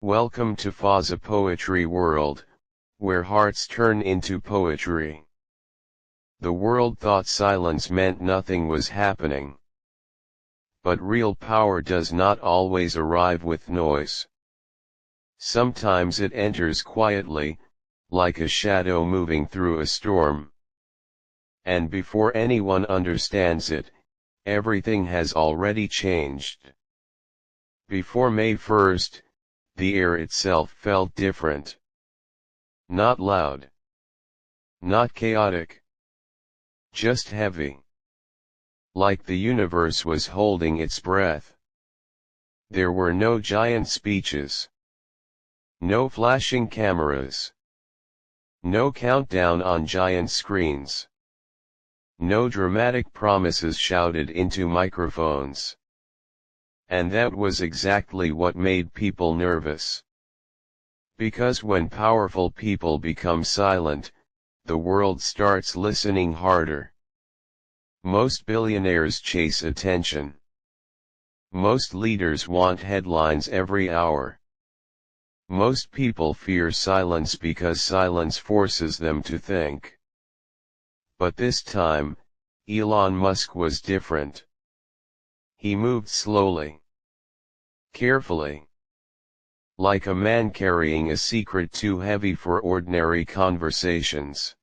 Welcome to Fazza Poetry World, where hearts turn into poetry. The world thought silence meant nothing was happening. But real power does not always arrive with noise. Sometimes it enters quietly, like a shadow moving through a storm. And before anyone understands it, everything has already changed. Before May 1st, the air itself felt different. Not loud. Not chaotic. Just heavy. Like the universe was holding its breath. There were no giant speeches. No flashing cameras. No countdown on giant screens. No dramatic promises shouted into microphones. And that was exactly what made people nervous. Because when powerful people become silent, the world starts listening harder. Most billionaires chase attention. Most leaders want headlines every hour. Most people fear silence because silence forces them to think. But this time, Elon Musk was different. He moved slowly. Carefully. Like a man carrying a secret too heavy for ordinary conversations.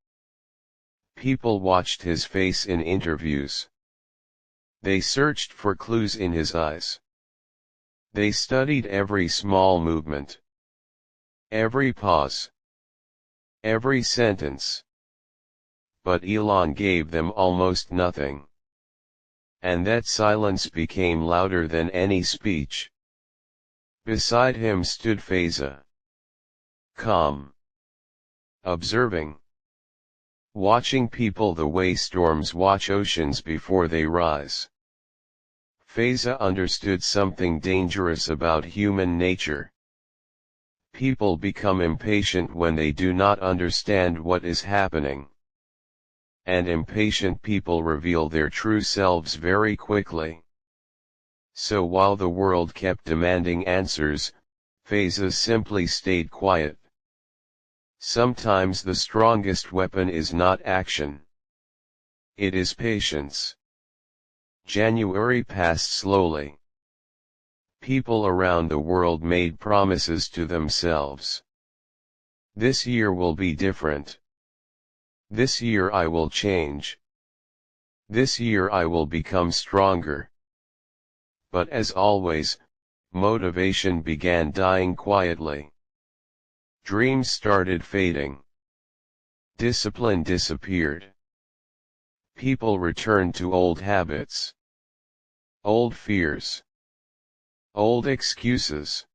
People watched his face in interviews. They searched for clues in his eyes. They studied every small movement. Every pause. Every sentence. But Elon gave them almost nothing. And that silence became louder than any speech. Beside him stood Fazza. Calm. Observing. Watching people the way storms watch oceans before they rise. Fazza understood something dangerous about human nature. People become impatient when they do not understand what is happening. And impatient people reveal their true selves very quickly. So while the world kept demanding answers, Fazza simply stayed quiet. Sometimes the strongest weapon is not action. It is patience. January passed slowly. People around the world made promises to themselves. This year will be different. This year I will change. This year I will become stronger. But as always, motivation began dying quietly. Dreams started fading. Discipline disappeared. People returned to old habits. Old fears. Old excuses.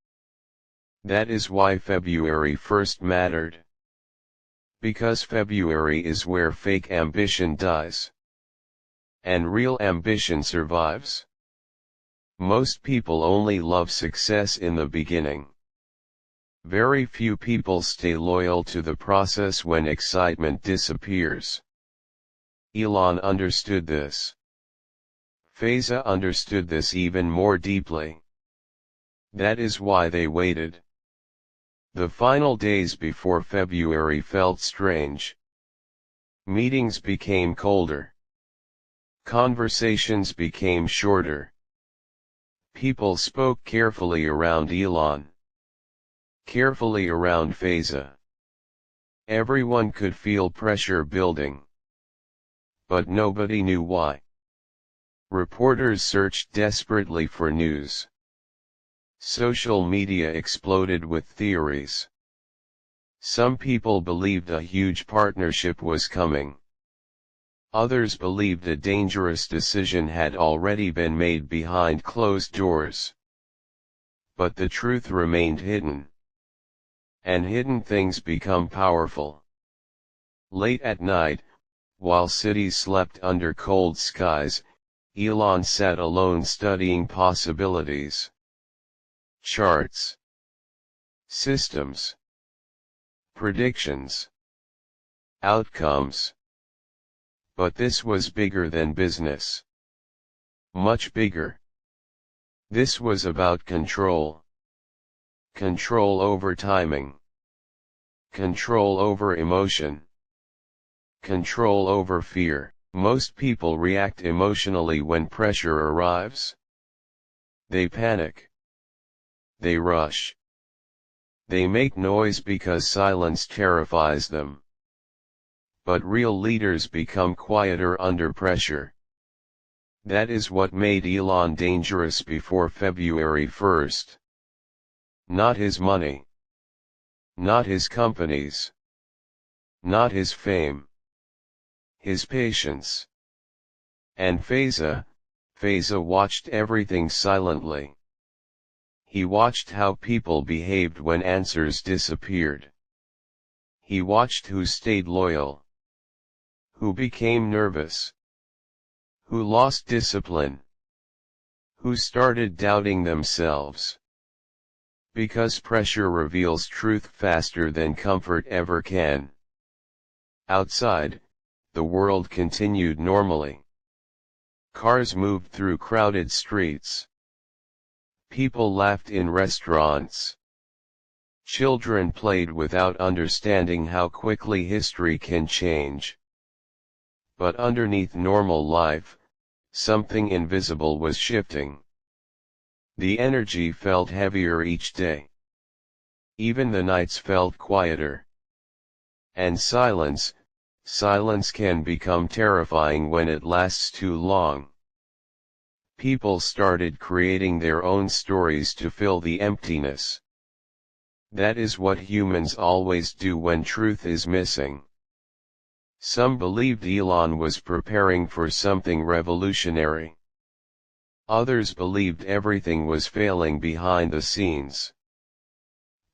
That is why February 1st mattered. Because February is where fake ambition dies. And real ambition survives. Most people only love success in the beginning. Very few people stay loyal to the process when excitement disappears. Elon understood this. Fazza understood this even more deeply. That is why they waited. The final days before February felt strange. Meetings became colder. Conversations became shorter. People spoke carefully around Elon. Carefully around Fazza. Everyone could feel pressure building. But nobody knew why. Reporters searched desperately for news. Social media exploded with theories. Some people believed a huge partnership was coming. Others believed a dangerous decision had already been made behind closed doors. But the truth remained hidden. And hidden things become powerful. Late at night, while cities slept under cold skies, Elon sat alone studying possibilities. Charts. Systems. Predictions. Outcomes. But this was bigger than business. Much bigger. This was about control. control over timing, control over emotion, control over fear. Most people react emotionally when pressure arrives. They panic. They rush. They make noise because silence terrifies them. But real leaders become quieter under pressure. That is what made Elon dangerous before February 1st. Not his money. Not his companies. Not his fame. His patience. And fazza watched everything silently. He watched how people behaved when answers disappeared. He watched who stayed loyal, who became nervous, who lost discipline, who started doubting themselves. Because pressure reveals truth faster than comfort ever can. Outside, the world continued normally. Cars moved through crowded streets. People laughed in restaurants. Children played without understanding how quickly history can change. But underneath normal life, something invisible was shifting. The energy felt heavier each day. Even the nights felt quieter. And silence can become terrifying when it lasts too long. People started creating their own stories to fill the emptiness. That is what humans always do when truth is missing. Some believed Elon was preparing for something revolutionary. Others believed everything was failing behind the scenes.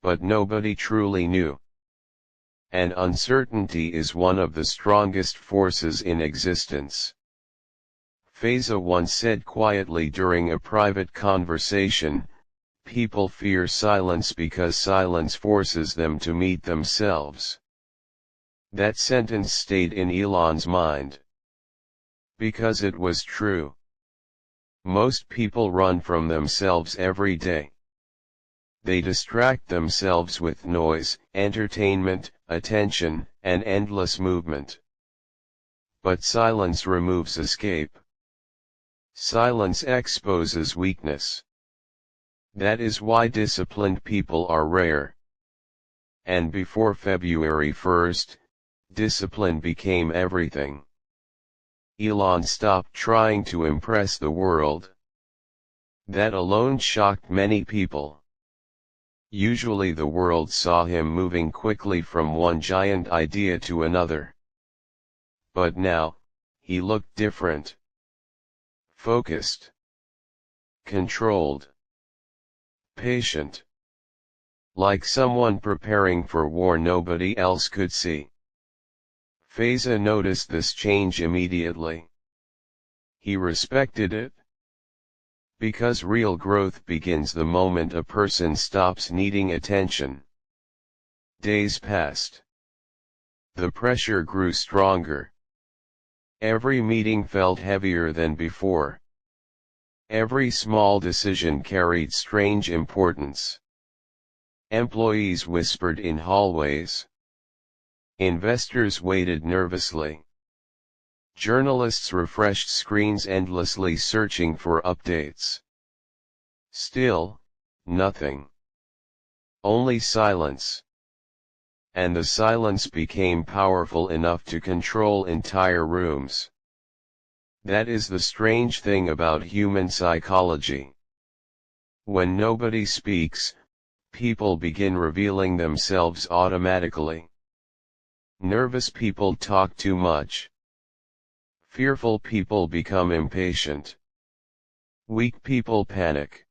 But nobody truly knew. And uncertainty is one of the strongest forces in existence. Fazza once said quietly during a private conversation, "People fear silence because silence forces them to meet themselves." That sentence stayed in Elon's mind. Because it was true. Most people run from themselves every day. They distract themselves with noise, entertainment, attention, and endless movement. But silence removes escape. Silence exposes weakness. That is why disciplined people are rare. And before February 1st, discipline became everything. Elon stopped trying to impress the world. That alone shocked many people. Usually the world saw him moving quickly from one giant idea to another. But now, he looked different. Focused. Controlled. Patient. Like someone preparing for war nobody else could see. Fazza noticed this change immediately. He respected it. Because real growth begins the moment a person stops needing attention. Days passed. The pressure grew stronger. Every meeting felt heavier than before. Every small decision carried strange importance. Employees whispered in hallways. Investors waited nervously. Journalists refreshed screens endlessly searching for updates. Still, nothing. Only silence. And the silence became powerful enough to control entire rooms. That is the strange thing about human psychology. When nobody speaks, people begin revealing themselves automatically. Nervous people talk too much. Fearful people become impatient. Weak people panic.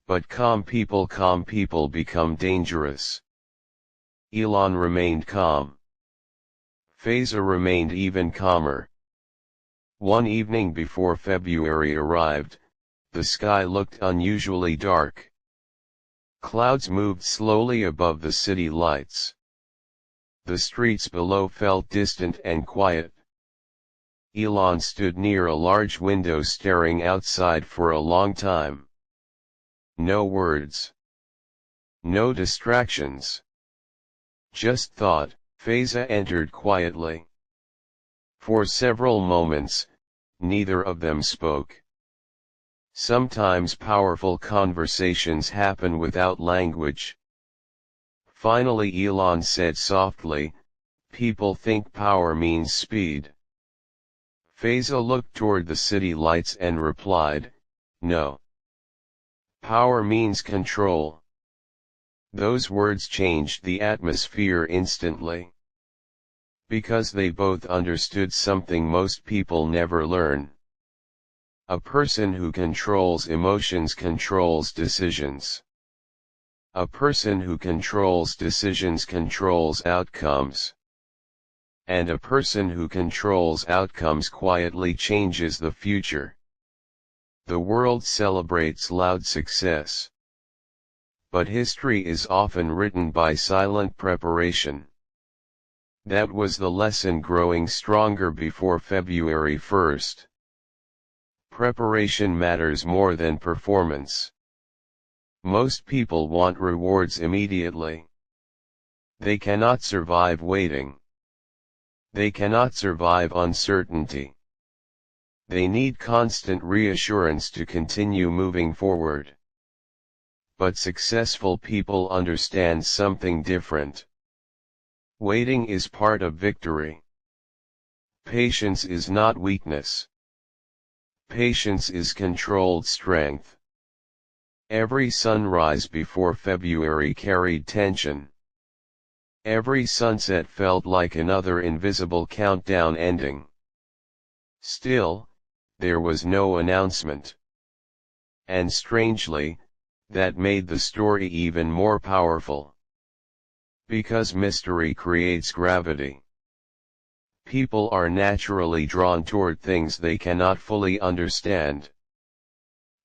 But calm people become dangerous. Elon remained calm. Fazza remained even calmer. One evening before February arrived, the sky looked unusually dark. Clouds moved slowly above the city lights. The streets below felt distant and quiet. Elon stood near a large window staring outside for a long time. No words. No distractions. Just thought. Fazza entered quietly. For several moments, neither of them spoke. Sometimes powerful conversations happen without language. Finally Elon said softly, "People think power means speed." Fazza looked toward the city lights and replied, "No. Power means control." Those words changed the atmosphere instantly. Because they both understood something most people never learn. A person who controls emotions controls decisions. A person who controls decisions controls outcomes. And a person who controls outcomes quietly changes the future. The world celebrates loud success. But history is often written by silent preparation. That was the lesson growing stronger before February 1st. Preparation matters more than performance. Most people want rewards immediately. They cannot survive waiting. They cannot survive uncertainty. They need constant reassurance to continue moving forward. But successful people understand something different. Waiting is part of victory. Patience is not weakness. Patience is controlled strength. Every sunrise before February carried tension. Every sunset felt like another invisible countdown ending. Still, there was no announcement. And strangely, that made the story even more powerful. Because mystery creates gravity. People are naturally drawn toward things they cannot fully understand.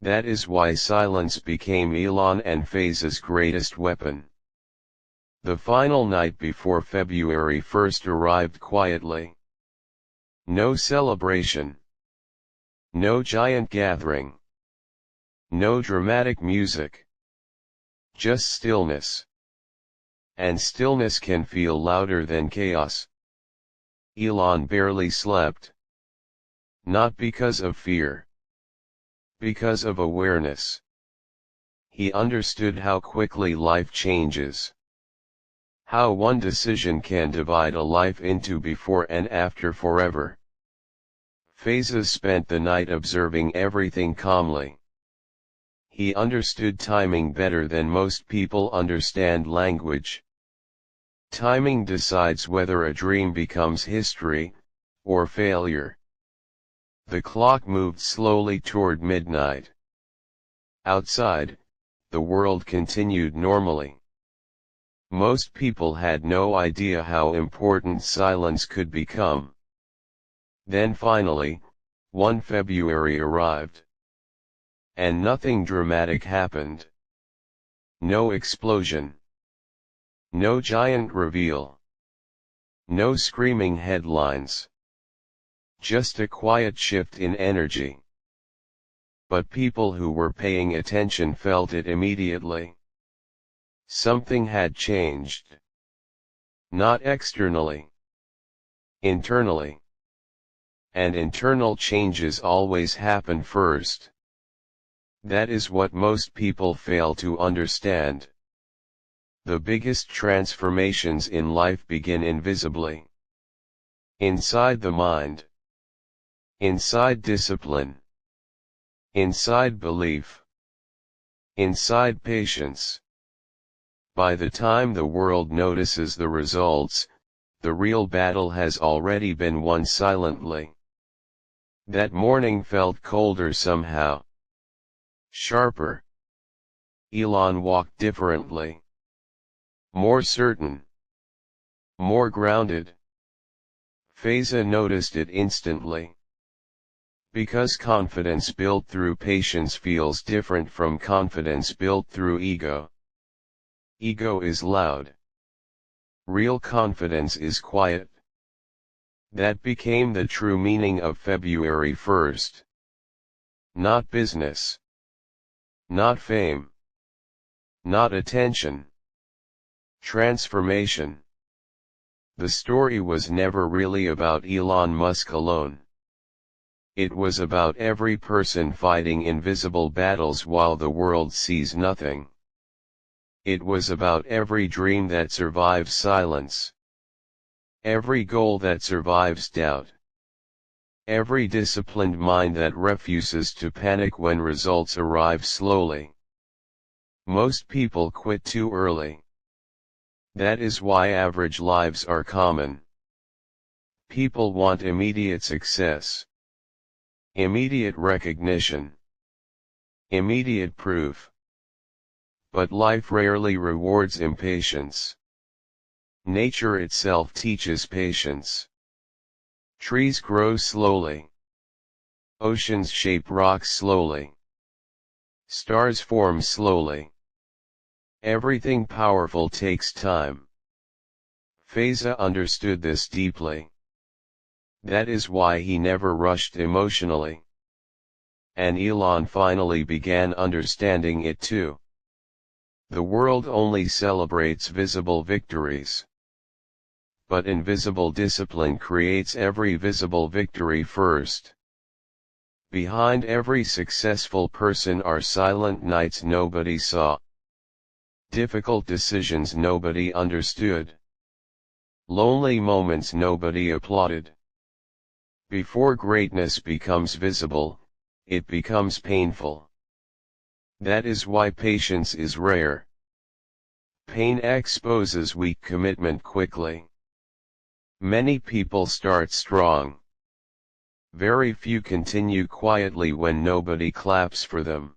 That is why silence became Elon and Fazza's greatest weapon. The final night before February 1st arrived quietly. No celebration. No giant gathering. No dramatic music. Just stillness. And stillness can feel louder than chaos. Elon barely slept. Not because of fear. Because of awareness. He understood how quickly life changes. How one decision can divide a life into before and after forever. Fazza spent the night observing everything calmly. He understood timing better than most people understand language. Timing decides whether a dream becomes history, or failure. The clock moved slowly toward midnight. Outside, the world continued normally. Most people had no idea how important silence could become. Then finally, 1 February arrived. And nothing dramatic happened. No explosion. No giant reveal. No screaming headlines. Just a quiet shift in energy. But people who were paying attention felt it immediately. Something had changed. Not externally. Internally. And internal changes always happen first. That is what most people fail to understand. The biggest transformations in life begin invisibly. Inside the mind. Inside discipline. Inside belief. Inside patience. By the time the world notices the results, the real battle has already been won silently. That morning felt colder somehow. Sharper. Elon walked differently. More certain. More grounded. Fazza noticed it instantly. Because confidence built through patience feels different from confidence built through ego. Ego is loud. Real confidence is quiet. That became the true meaning of February 1st. Not business. Not fame. Not attention. Transformation. The story was never really about Elon Musk alone. It was about every person fighting invisible battles while the world sees nothing. It was about every dream that survives silence. Every goal that survives doubt. Every disciplined mind that refuses to panic when results arrive slowly. Most people quit too early. That is why average lives are common. People want immediate success. Immediate recognition. Immediate proof. But life rarely rewards impatience. Nature itself teaches patience. Trees grow slowly. Oceans shape rocks slowly. Stars form slowly. Everything powerful takes time. Fazza understood this deeply. That is why he never rushed emotionally. And Elon finally began understanding it too. The world only celebrates visible victories. But invisible discipline creates every visible victory first. Behind every successful person are silent nights nobody saw. Difficult decisions nobody understood. Lonely moments nobody applauded. Before greatness becomes visible, it becomes painful. That is why patience is rare. Pain exposes weak commitment quickly. Many people start strong. Very few continue quietly when nobody claps for them.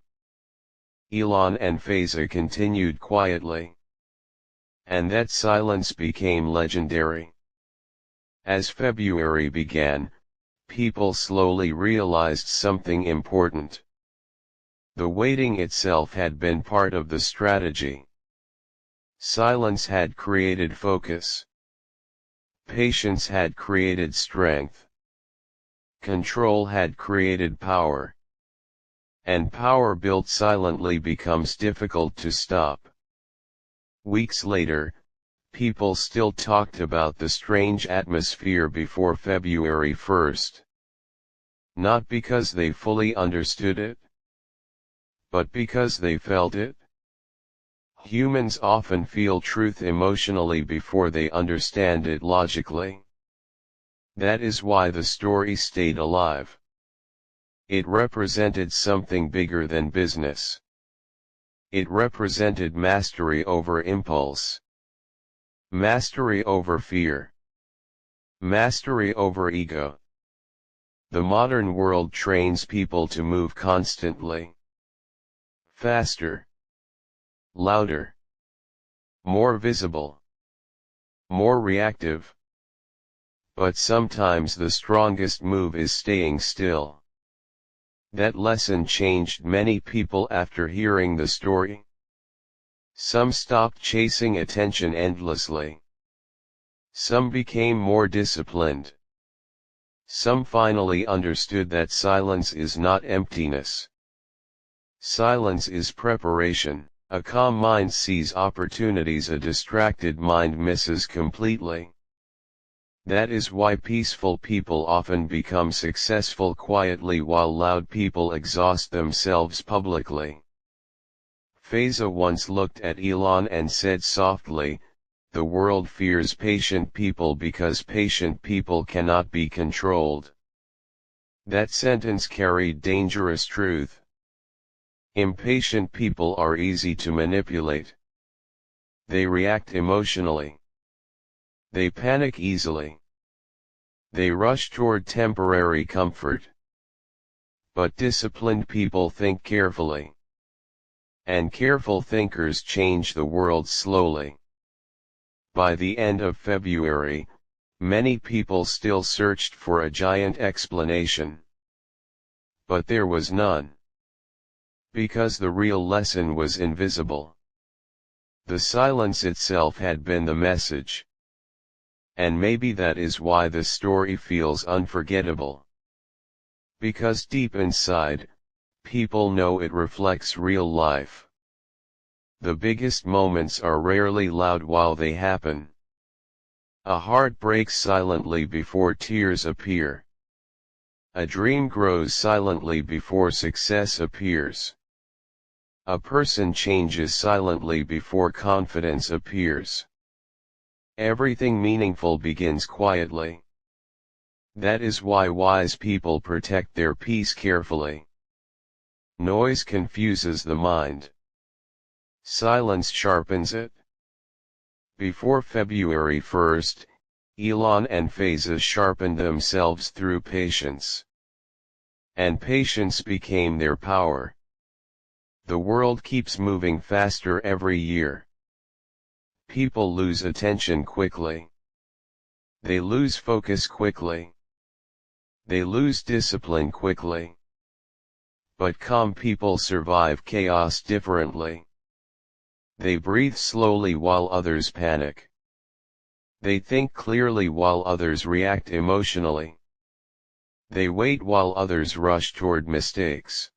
Elon and Fazza continued quietly. And that silence became legendary. As February began, people slowly realized something important. The waiting itself had been part of the strategy. Silence had created focus. Patience had created strength. Control had created power. And power built silently becomes difficult to stop. Weeks later, people still talked about the strange atmosphere before February 1st. Not because they fully understood it, but because they felt it. Humans often feel truth emotionally before they understand it logically. That is why the story stayed alive. It represented something bigger than business. It represented mastery over impulse. Mastery over fear. Mastery over ego. The modern world trains people to move constantly. Faster. Louder. More visible. More reactive. But sometimes the strongest move is staying still. That lesson changed many people after hearing the story. Some stopped chasing attention endlessly. Some became more disciplined. Some finally understood that silence is not emptiness. Silence is preparation. A calm mind sees opportunities a distracted mind misses completely. That is why peaceful people often become successful quietly while loud people exhaust themselves publicly. Fazza once looked at Elon and said softly, "The world fears patient people because patient people cannot be controlled." That sentence carried dangerous truth. Impatient people are easy to manipulate. They react emotionally. They panic easily. They rush toward temporary comfort. But disciplined people think carefully. And careful thinkers change the world slowly. By the end of February, many people still searched for a giant explanation. But there was none. Because the real lesson was invisible. The silence itself had been the message. And maybe that is why the story feels unforgettable. Because deep inside, people know it reflects real life. The biggest moments are rarely loud while they happen. A heart breaks silently before tears appear. A dream grows silently before success appears. A person changes silently before confidence appears. Everything meaningful begins quietly. That is why wise people protect their peace carefully. Noise confuses the mind. Silence sharpens it. Before February 1st, Elon and Fazza sharpened themselves through patience. And patience became their power. The world keeps moving faster every year. People lose attention quickly. They lose focus quickly. They lose discipline quickly. But calm people survive chaos differently. They breathe slowly while others panic. They think clearly while others react emotionally. They wait while others rush toward mistakes.